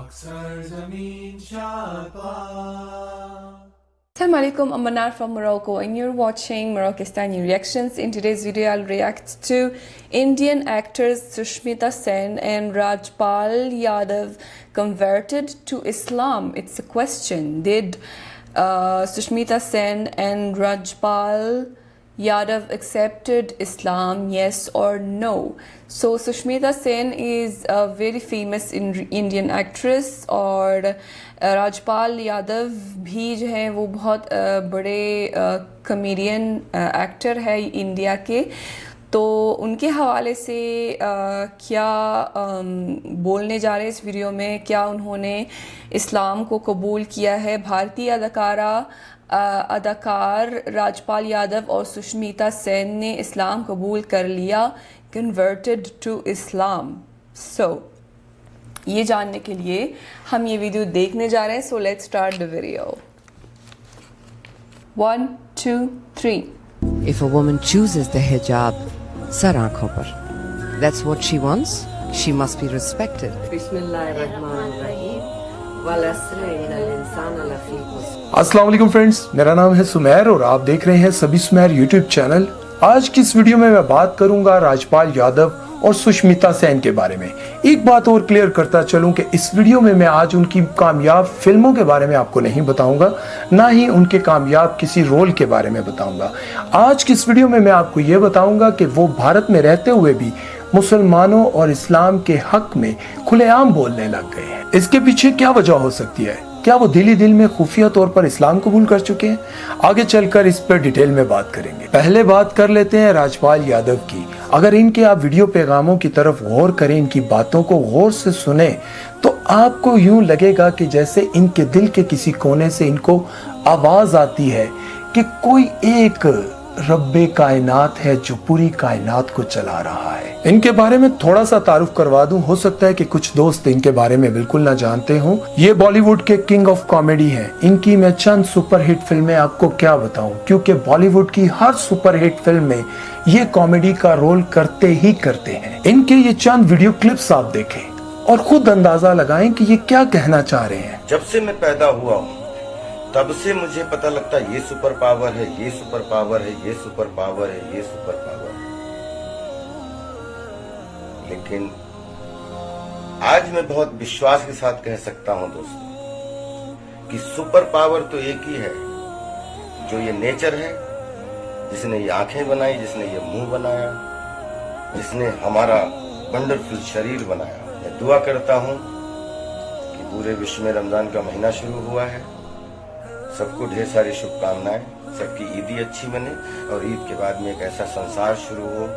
Assalamu alaikum, I'm Manar from Morocco and you're watching Moroccistani Reactions. In today's video I'll react to Indian actors Sushmita Sen and Rajpal Yadav converted to Islam. It's a question. Did Sushmita Sen and Rajpal Yadav accepted Islam, yes or no? So Sushmita Sen is a very famous Indian actress और राजपाल यादव भी जो है वो बहुत बड़े comedian actor है India के. तो उनके हवाले से क्या बोलने जा रहे हैं इस वीडियो में. क्या उन्होंने इस्लाम को कबूल किया है. भारतीय अदाकार राजपाल यादव और सुष्मिता सेन ने इस्लाम कबूल कर लिया. Converted to Islam. सो ये जानने के लिए हम ये वीडियो देखने जा रहे हैं. So let's start the video. 1 2 3. If a woman chooses the hijab, sar aankhon par, that's what she wants, she must be respected. Bismillahirrahmanirrahim. Wal asr innal insana lafi khusr. अस्सलाम वालेकुम फ्रेंड्स, मेरा नाम है सुमेर और आप देख रहे हैं सभी सुमेर यूट्यूब चैनल. आज की इस वीडियो में मैं बात करूंगा राजपाल यादव और सुष्मिता सेन के बारे में. एक बात और क्लियर करता चलूं कि इस वीडियो में मैं आज उनकी कामयाब फिल्मों के बारे में आपको नहीं बताऊंगा, ना ही उनके कामयाब किसी रोल के बारे में बताऊंगा. आज की इस वीडियो में मैं आपको ये बताऊंगा कि वो भारत में रहते हुए भी मुसलमानों और इस्लाम के हक में खुलेआम बोलने लग गए हैं. इसके पीछे क्या वजह हो सकती है. क्या वो दिल ही दिल में खुफिया तौर पर इस्लाम कबूल कर चुके हैं. आगे चलकर इस पर डिटेल में बात करेंगे. पहले बात कर लेते हैं राजपाल यादव की. अगर इनके आप वीडियो पैगामों की तरफ गौर करें, इनकी बातों को गौर से सुने, तो आपको यूं लगेगा कि जैसे इनके दिल के किसी कोने से इनको आवाज आती है कि कोई एक रब्बे कायनात है जो पूरी कायनात को चला रहा है. इनके बारे में थोड़ा सा तारुफ करवा दूं. हो सकता है कि कुछ दोस्त इनके बारे में बिल्कुल ना जानते हों. ये बॉलीवुड के किंग ऑफ कॉमेडी हैं. इनकी मैं चंद सुपरहिट फिल्में आपको क्या बताऊं, क्योंकि बॉलीवुड की हर सुपरहिट फिल्म में ये कॉमेडी का रोल करते ही करते हैं. इनके ये चंद वीडियो क्लिप्स आप देखें और खुद अंदाजा लगाएं कि ये क्या कहना चाह रहे हैं. जब से मैं पैदा हुआ हूँ तब से मुझे पता लगता है ये सुपर पावर है, ये सुपर पावर है, ये सुपर पावर है, ये सुपर पावर है. लेकिन आज मैं बहुत विश्वास के साथ कह सकता हूं दोस्तों कि सुपर पावर तो एक ही है, जो ये नेचर है, जिसने ये आंखें बनाई, जिसने ये मुंह बनाया, जिसने हमारा वंडरफुल शरीर बनाया. मैं दुआ करता हूं कि पूरे विश्व में रमजान का महीना शुरू हुआ है. सबको ढेर सारी शुभकामनाएं. सबकी ईदी अच्छी बने और ईद के बाद में एक ऐसा संसार शुरू हो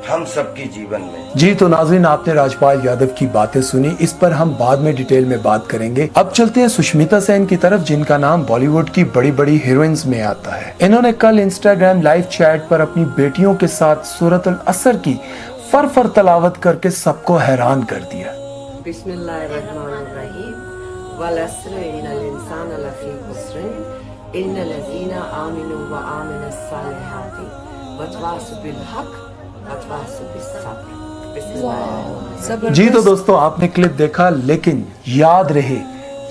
हम सबके जीवन में. जी तो नाज़रीन, आपने राजपाल यादव की बातें सुनी. इस पर हम बाद में डिटेल में बात करेंगे. अब चलते हैं सुष्मिता सेन की तरफ, जिनका नाम बॉलीवुड की बड़ी बड़ी हीरोइंस में आता है. इन्होंने कल इंस्टाग्राम लाइव चैट पर अपनी बेटियों के साथ सूरतुल असर की फर तलावत करके सबको हैरान कर दिया. बिस्मिल्लाहिर्रहमानिर्रहीम. वल अस्र innal insana lafi khusr illa allazina amanu wa amilas salihati watwasaw bil haqq watwasaw bis sabr. जी तो दोस्तों, आपने क्लिप देखा, लेकिन याद रहे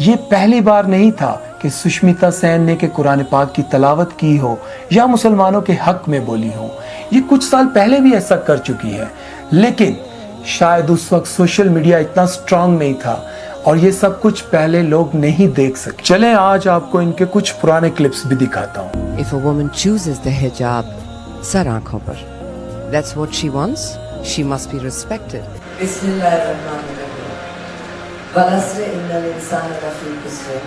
ये पहली बार नहीं था कि सुष्मिता सेन ने के कुरान पाक की तलावत की हो या मुसलमानों के हक में बोली हो. ये कुछ साल पहले भी ऐसा कर चुकी है, लेकिन शायद उस वक्त सोशल मीडिया इतना स्ट्रांग नहीं था और ये सब कुछ पहले लोग नहीं देख सके. चलें आज आपको इनके कुछ पुराने क्लिप्स भी दिखाता हूँ. If a woman chooses the hijab, sar aankhon par, that's what she wants, she must be respected. Bismillahirrahmanirrahim. Wal asr innal insana lafi khusr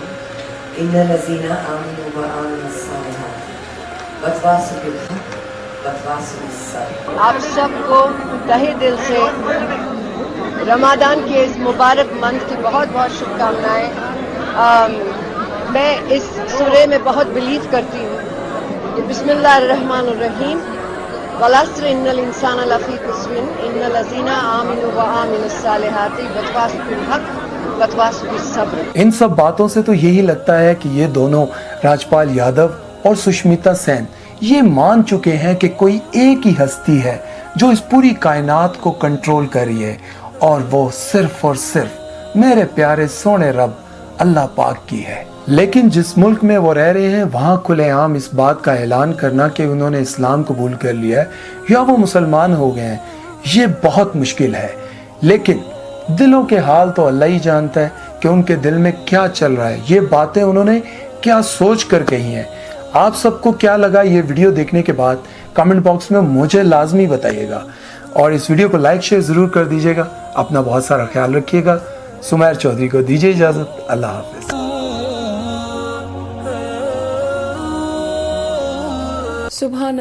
illa allazina amanu wa amilas salihati watwasaw bil haqq watwasaw bis sabr. आप सबको तहे दिल से Ramadan के इस मुबारक month की बहुत बहुत शुभकामनाएं. मैं इस सूरे में बहुत बिलीव करती हूँ कि बिस्मिल्लाहिर्रहमानिर्रहीम. वल अस्र इन्नल इंसाना लफी खुस्र इन्नल लज़ीना आमनु व आमिलुस सालिहाति वतवासौ बिल हक़्क़ वतवासौ बिस सब्र. इन सब बातों से तो यही लगता है कि ये दोनों राजपाल यादव और सुष्मिता सेन ये मान चुके हैं कि कोई एक ही हस्ती है जो इस पूरी कायनात को कंट्रोल कर रही है और वो सिर्फ और सिर्फ मेरे प्यारे सोने रब अल्लाह पाक की है। लेकिन जिस मुल्क में वो रह रहे हैं वहाँ खुलेआम इस बात का ऐलान करना कि उन्होंने इस्लाम कबूल कर लिया है या वो मुसलमान हो गए हैं, ये बहुत मुश्किल है। लेकिन दिलों के हाल तो अल्लाह ही जानता है कि उनके दिल में क्या चल रहा है, ये बातें उन्होंने क्या सोच कर कही हैं। आप सबको क्या लगा ये वीडियो देखने के बाद कमेंट बॉक्स में मुझे लाजमी बताइएगा और इस वीडियो को लाइक शेयर ज़रूर कर दीजिएगा। अपना बहुत सारा ख्याल रखिएगा। सुमैर चौधरी को दीजिए इजाज़त। अल्लाह हाफिज़। सुभान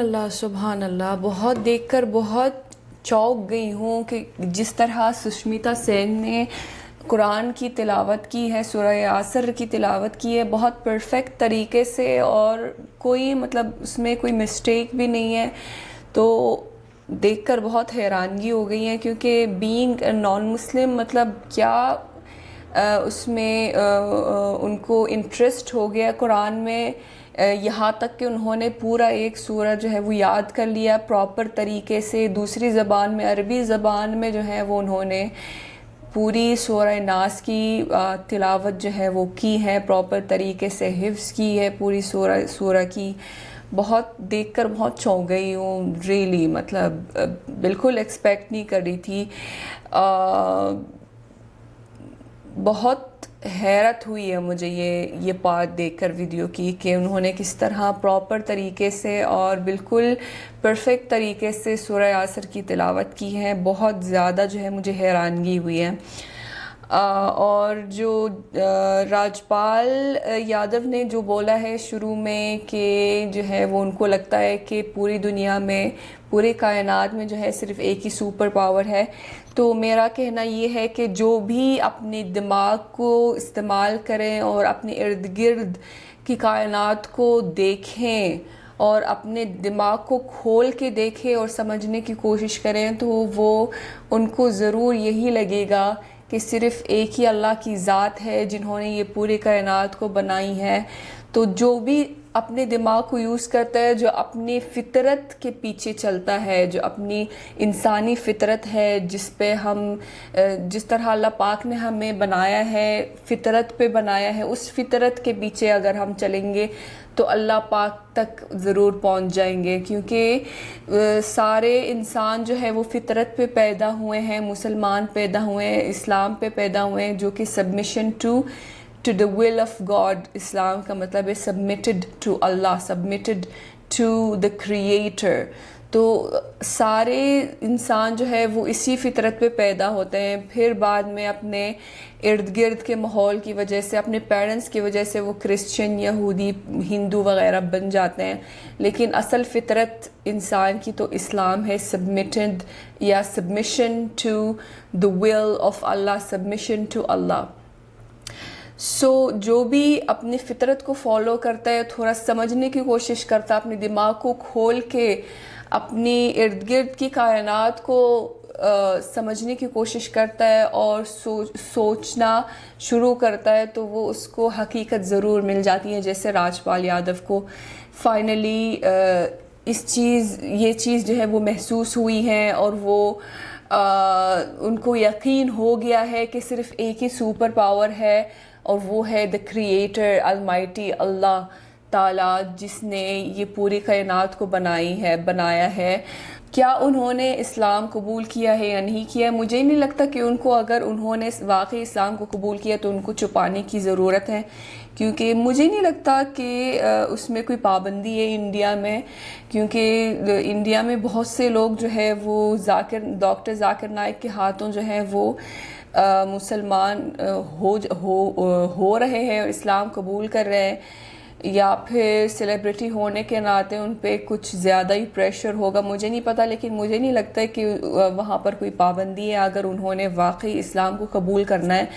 अल्लाह, बहुत देखकर बहुत चौंक गई हूँ कि जिस तरह सुष्मिता सेन ने कुरान की तिलावत की है, सूरह यासर की तिलावत की है बहुत परफेक्ट तरीके से और कोई मतलब उसमें कोई मिस्टेक भी नहीं है। तो देखकर बहुत हैरानगी हो गई है क्योंकि बीइंग नॉन मुस्लिम मतलब क्या उसमें उनको इंटरेस्ट हो गया कुरान में, यहाँ तक कि उन्होंने पूरा एक सूरा जो है वो याद कर लिया प्रॉपर तरीके से। दूसरी ज़बान में, अरबी ज़बान में जो है वो उन्होंने पूरी सूरह नास की तिलावत जो है वो की है, प्रॉपर तरीके से हिफ्ज़ की है पूरी सूरह की। बहुत देखकर बहुत चौंक गई हूँ रियली, मतलब बिल्कुल एक्सपेक्ट नहीं कर रही थी। बहुत हैरत हुई है मुझे ये पार्ट देखकर वीडियो की कि उन्होंने किस तरह प्रॉपर तरीके से और बिल्कुल परफेक्ट तरीके से सूरह यासर की तिलावत की है। बहुत ज़्यादा जो है मुझे हैरानगी हुई है। और जो राजपाल यादव ने जो बोला है शुरू में कि जो है वो उनको लगता है कि पूरी दुनिया में, पूरे कायनात में जो है सिर्फ़ एक ही सुपर पावर है, तो मेरा कहना ये है कि जो भी अपने दिमाग को इस्तेमाल करें और अपने इर्द गिर्द की कायनात को देखें और अपने दिमाग को खोल के देखें और समझने की कोशिश करें तो वो उनको ज़रूर यही लगेगा कि सिर्फ़ एक ही अल्लाह की ज़ात है जिन्होंने ये पूरी कायनात को बनाई है। तो जो भी अपने दिमाग को यूज़ करता है, जो अपनी फ़ितरत के पीछे चलता है, जो अपनी इंसानी फ़ितरत है जिस पे हम जिस तरह अल्लाह पाक ने हमें बनाया है, फ़ितरत पे बनाया है, उस फ़ितरत के पीछे अगर हम चलेंगे तो अल्लाह पाक तक ज़रूर पहुंच जाएंगे। क्योंकि सारे इंसान जो है वो फ़ितरत पे पैदा हुए हैं, मुसलमान पैदा हुए हैं, इस्लाम पे पैदा हुए हैं, जो कि submission to the will of God। इस्लाम का मतलब है submitted to Allah, submitted to the creator। तो सारे इंसान जो है वो इसी फितरत पे पैदा होते हैं, फिर बाद में अपने इर्द गिर्द के माहौल की वजह से, अपने पेरेंट्स की वजह से वो क्रिश्चियन, यहूदी, हिंदू वगैरह बन जाते हैं। लेकिन असल फितरत इंसान की तो इस्लाम है, सबमिटेड या submission to the will of Allah, submission to Allah. जो भी अपनी फितरत को फॉलो करता है, थोड़ा समझने की कोशिश करता है, अपने दिमाग को खोल के अपनी इर्द गिर्द की कायनात को समझने की कोशिश करता है और सोचना शुरू करता है तो वो उसको हकीकत ज़रूर मिल जाती है। जैसे राजपाल यादव को फाइनली ये चीज़ जो है वो महसूस हुई है और वो उनको यकीन हो गया है कि सिर्फ़ एक ही सुपर पावर है और वो है द क्रिएटर अलमाइटी अल्लाह ताला, जिसने ये पूरी कायनात को बनाया है। क्या उन्होंने इस्लाम कबूल किया है या नहीं किया? मुझे नहीं लगता कि उनको, अगर उन्होंने वाकई इस्लाम को कबूल किया तो उनको छुपाने की ज़रूरत है, क्योंकि मुझे नहीं लगता कि उसमें कोई पाबंदी है इंडिया में। क्योंकि इंडिया में बहुत से लोग जो है वो डॉक्टर जाकिर नाइक के हाथों जो है वो मुसलमान हो रहे हैं और इस्लाम कबूल कर रहे हैं, या फिर सेलिब्रिटी होने के नाते उन पे कुछ ज़्यादा ही प्रेशर होगा, मुझे नहीं पता। लेकिन मुझे नहीं लगता कि वहाँ पर कोई पाबंदी है। अगर उन्होंने वाकई इस्लाम को कबूल करना है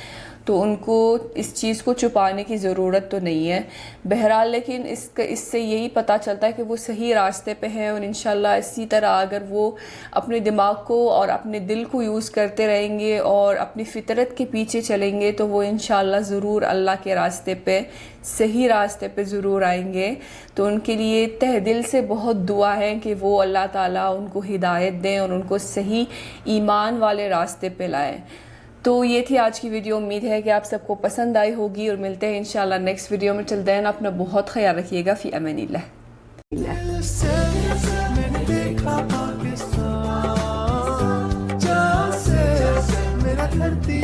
तो उनको इस चीज़ को छुपाने की ज़रूरत तो नहीं है। बहरहाल लेकिन इससे यही पता चलता है कि वो सही रास्ते पे हैं और इंशाल्लाह इसी तरह अगर वो अपने दिमाग को और अपने दिल को यूज़ करते रहेंगे और अपनी फितरत के पीछे चलेंगे तो वो इंशाल्लाह ज़रूर अल्लाह के रास्ते पे, सही रास्ते पे ज़रूर आएंगे। तो उनके लिए तहे दिल से बहुत दुआ है कि वो अल्लाह ताला उनको हिदायत दें और उनको सही ईमान वाले रास्ते पे लाएं। تو یہ تھی آج کی ویڈیو. امید ہے کہ آپ سب کو پسند آئی ہوگی اور ملتے ہیں انشاءاللہ نیکسٹ ویڈیو میں. ٹل دین اپنا بہت خیال رکھیے گا. فی امان اللہ. मैंने देखा पाकिस्तान जहाँ से मेरा धरती